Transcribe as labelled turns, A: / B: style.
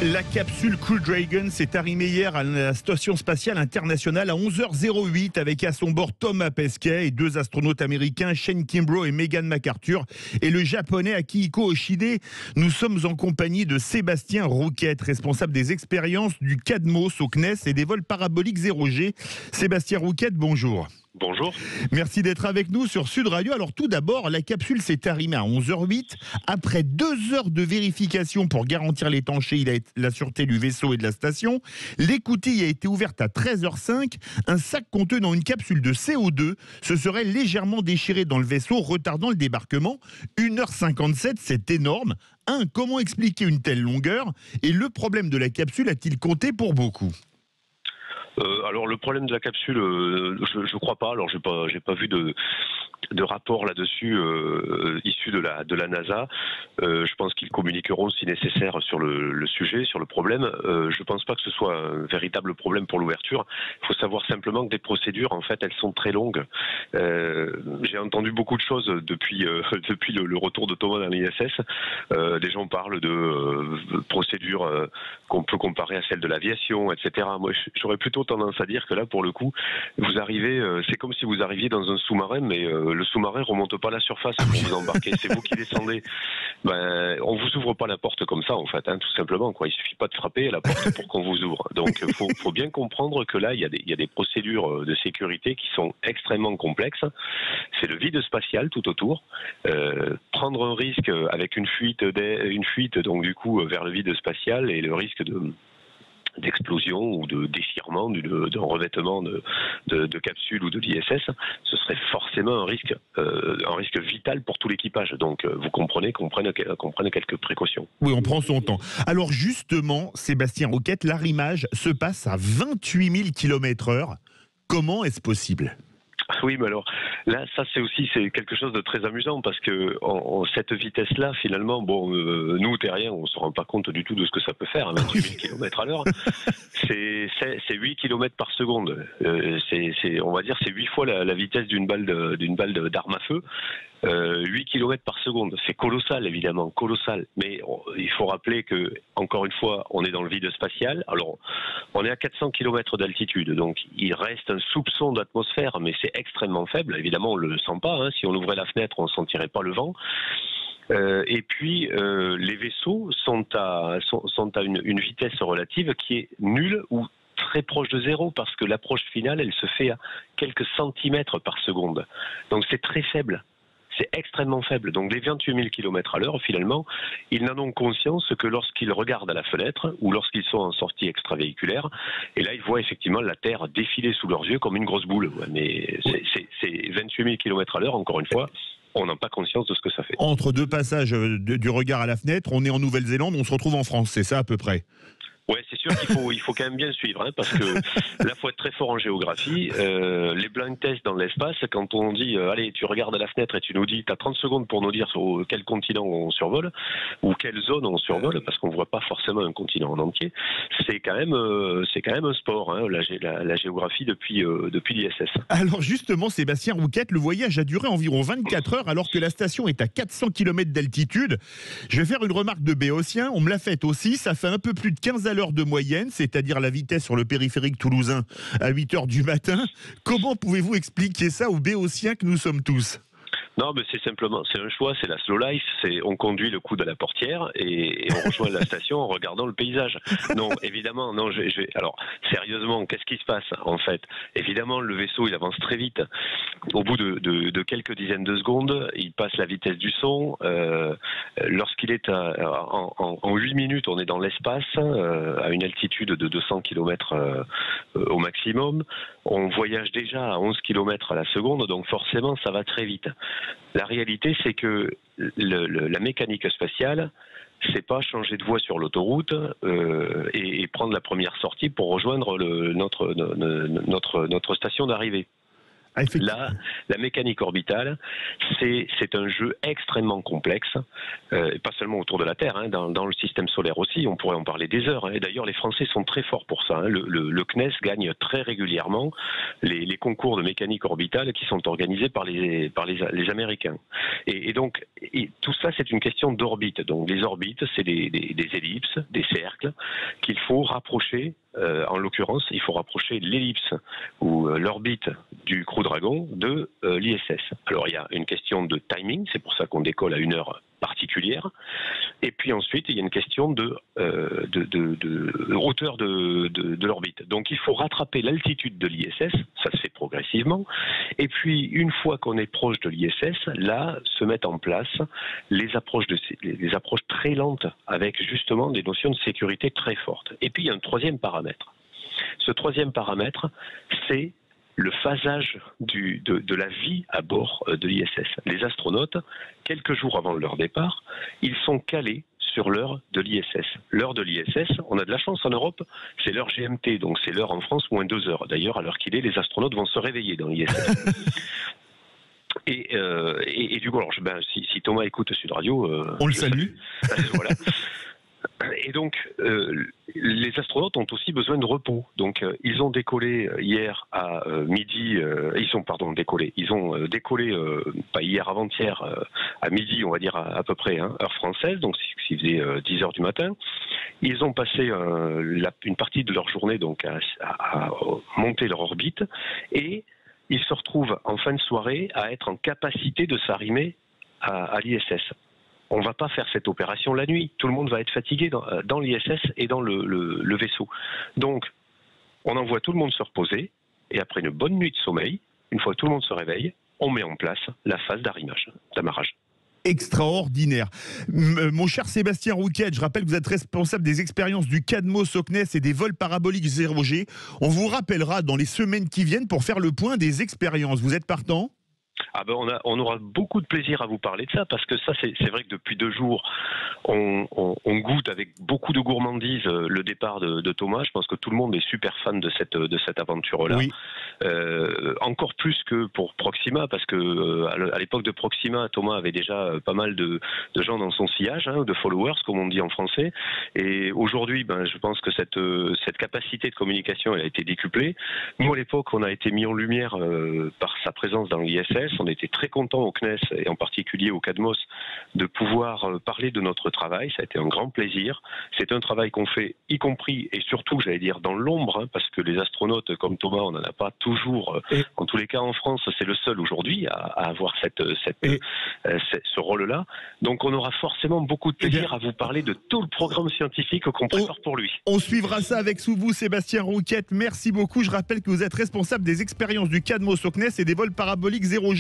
A: La capsule Crew Dragon s'est arrimée hier à la Station spatiale internationale à 11h08 avec à son bord Thomas Pesquet et deux astronautes américains, Shane Kimbrough et Megan McArthur, et le japonais Akihiko Oshide. Nous sommes en compagnie de Sébastien Rouquette, responsable des expériences du CADMOS au CNES et des vols paraboliques 0G. Sébastien Rouquette, bonjour.
B: Bonjour.
A: Merci d'être avec nous sur Sud Radio. Alors tout d'abord, la capsule s'est arrimée à 11h08. Après 2 heures de vérification pour garantir l'étanchéité, la sûreté du vaisseau et de la station, l'écoutille a été ouverte à 13h05. Un sac contenant une capsule de CO2 se serait légèrement déchiré dans le vaisseau, retardant le débarquement. 1h57, c'est énorme. Comment expliquer une telle longueur? Et le problème de la capsule a-t-il compté pour beaucoup?
B: Alors le problème de la capsule, je crois pas. Alors j'ai pas vu de rapport là-dessus issu de la NASA. Je pense qu'ils communiqueront si nécessaire sur le sujet, sur le problème. Je pense pas que ce soit un véritable problème pour l'ouverture. Il faut savoir simplement que des procédures, en fait, elles sont très longues. J'ai entendu beaucoup de choses depuis le retour de Thomas dans l'ISS. Les gens parlent de procédures qu'on peut comparer à celles de l'aviation, etc. Moi, j'aurais plutôt tendance à dire que là, pour le coup, vous arrivez, c'est comme si vous arriviez dans un sous-marin, mais le sous-marin remonte pas à la surface pour vous embarquer, c'est vous qui descendez. On vous ouvre pas la porte comme ça, en fait, tout simplement, quoi. Il suffit pas de frapper à la porte pour qu'on vous ouvre. Donc, faut bien comprendre que là, il y a des procédures de sécurité qui sont extrêmement complexes. C'est le vide spatial tout autour. Prendre un risque avec une fuite, donc du coup vers le vide spatial et le risque d'explosion ou de déchirement d'un revêtement de capsule ou de l'ISS, ce serait forcément un risque vital pour tout l'équipage. Donc vous comprenez qu'on prenne quelques précautions.
A: Oui, on prend son temps. Alors justement, Sébastien Rouquette, l'arrimage se passe à 28 000 km/h. Comment est-ce possible ?
B: Oui, mais alors là, ça c'est quelque chose de très amusant parce que cette vitesse-là, finalement, nous terriens, on se rend pas compte du tout de ce que ça peut faire, 28 000 km/h. C'est 8 km par seconde. On va dire, c'est 8 fois la vitesse d'une balle d'arme à feu. 8 km par seconde, c'est colossal, évidemment, colossal. Mais il faut rappeler que, encore une fois, on est dans le vide spatial. Alors, on est à 400 km d'altitude, donc il reste un soupçon d'atmosphère, mais c'est extrêmement faible. Évidemment, on le sent pas. Si on ouvrait la fenêtre, on sentirait pas le vent. Et puis, les vaisseaux sont à une vitesse relative qui est nulle ou très proche de zéro, parce que l'approche finale, elle se fait à quelques centimètres par seconde. Donc, c'est très faible. C'est extrêmement faible. Donc les 28 000 km/h, finalement, ils n'en ont conscience que lorsqu'ils regardent à la fenêtre ou lorsqu'ils sont en sortie extravéhiculaire. Et là, ils voient effectivement la Terre défiler sous leurs yeux comme une grosse boule. Mais c'est 28 000 km/h, encore une fois. On n'a pas conscience de ce que ça fait.
A: Entre deux passages du regard à la fenêtre, on est en Nouvelle-Zélande, on se retrouve en France. C'est ça à peu près?
B: Ouais, c'est sûr qu'il faut quand même bien suivre, parce que là, faut être très fort en géographie. Les blind tests dans l'espace, quand on dit, allez, tu regardes à la fenêtre et tu nous dis, t'as 30 secondes pour nous dire sur quel continent on survole ou quelle zone on survole, parce qu'on voit pas forcément un continent en entier. C'est quand même un sport, la géographie depuis l'ISS.
A: Alors justement, Sébastien Rouquette, le voyage a duré environ 24 heures alors que la station est à 400 km d'altitude. Je vais faire une remarque de béotien, on me l'a faite aussi, ça fait un peu plus de 15 à l'heure de moyenne, c'est-à-dire la vitesse sur le périphérique toulousain à 8 heures du matin. Comment pouvez-vous expliquer ça aux béotiens que nous sommes tous ?
B: Non, mais c'est un choix, c'est la slow life, on conduit le coude à la portière et on rejoint la station en regardant le paysage. Non, évidemment, non, alors, sérieusement, qu'est-ce qui se passe, en fait? Évidemment, le vaisseau, il avance très vite. Au bout de quelques dizaines de secondes, il passe la vitesse du son. Lorsqu'il est en 8 minutes, on est dans l'espace, à une altitude de 200 km au maximum. On voyage déjà à 11 km à la seconde, donc forcément, ça va très vite. La réalité, c'est que la mécanique spatiale, c'est pas changer de voie sur l'autoroute et prendre la première sortie pour rejoindre notre station d'arrivée.
A: Ah, effectivement.
B: Là, la mécanique orbitale, c'est un jeu extrêmement complexe, pas seulement autour de la Terre, hein, dans le système solaire aussi, on pourrait en parler des heures. Hein, et d'ailleurs, les Français sont très forts pour ça. Hein, le CNES gagne très régulièrement les concours de mécanique orbitale qui sont organisés par les Américains. Et donc, tout ça, c'est une question d'orbite. Donc, les orbites, c'est des ellipses, des cercles qu'il faut rapprocher. En l'occurrence, il faut rapprocher l'ellipse ou l'orbite du Crew Dragon de l'ISS. Alors, il y a une question de timing, c'est pour ça qu'on décolle à une heure particulière. Et puis ensuite, il y a une question de hauteur de l'orbite. Donc, il faut rattraper l'altitude de l'ISS, ça se fait progressivement. Et puis, une fois qu'on est proche de l'ISS, là, se mettent en place les approches très lentes, avec justement des notions de sécurité très fortes. Et puis, il y a un troisième paramètre. Ce troisième paramètre, c'est le phasage de la vie à bord de l'ISS. Les astronautes, quelques jours avant leur départ, ils sont calés sur l'heure de l'ISS. L'heure de l'ISS, on a de la chance en Europe, c'est l'heure GMT, donc c'est l'heure en France moins 2 heures. D'ailleurs, à l'heure qu'il est, les astronautes vont se réveiller dans l'ISS. Et du coup, alors, si Thomas écoute Sud Radio...
A: on le salue.
B: Voilà. Et donc, les astronautes ont aussi besoin de repos. Donc, ils ont décollé hier à midi. Ils ont décollé, pas hier, avant-hier, à midi, on va dire à peu près, hein, heure française. Donc, s'il faisait 10 heures du matin. Ils ont passé une partie de leur journée donc à monter leur orbite. Et ils se retrouvent en fin de soirée à être en capacité de s'arrimer à l'ISS. On ne va pas faire cette opération la nuit. Tout le monde va être fatigué dans l'ISS et dans le vaisseau. Donc, on envoie tout le monde se reposer. Et après une bonne nuit de sommeil, une fois que tout le monde se réveille, on met en place la phase d'amarrage.
A: Extraordinaire. Mon cher Sébastien Rouquette, je rappelle que vous êtes responsable des expériences du CADMOS au CNES et des vols paraboliques 0G. On vous rappellera dans les semaines qui viennent pour faire le point des expériences. Vous êtes partant ?
B: Ah ben on aura beaucoup de plaisir à vous parler de ça, parce que ça c'est vrai que depuis 2 jours on goûte avec beaucoup de gourmandise le départ de Thomas. Je pense que tout le monde est super fan de cette aventure-là.
A: Oui.
B: Encore plus que pour Proxima, parce que à l'époque de Proxima, Thomas avait déjà pas mal de gens dans son sillage, hein, de followers comme on dit en français. Et aujourd'hui, je pense que cette capacité de communication elle a été décuplée. Nous à l'époque, on a été mis en lumière par sa présence dans l'ISS. On était très contents au CNES et en particulier au CADMOS de pouvoir parler de notre travail. Ça a été un grand plaisir. C'est un travail qu'on fait, y compris et surtout, j'allais dire, dans l'ombre, hein, parce que les astronautes comme Thomas, on n'en a pas toujours. En tous les cas, en France, c'est le seul aujourd'hui à avoir ce rôle-là. Donc, on aura forcément beaucoup de plaisir à vous parler de tout le programme scientifique qu'on prépare pour lui.
A: On suivra ça avec vous, Sébastien Rouquette. Merci beaucoup. Je rappelle que vous êtes responsable des expériences du CADMOS au CNES et des vols paraboliques 0G.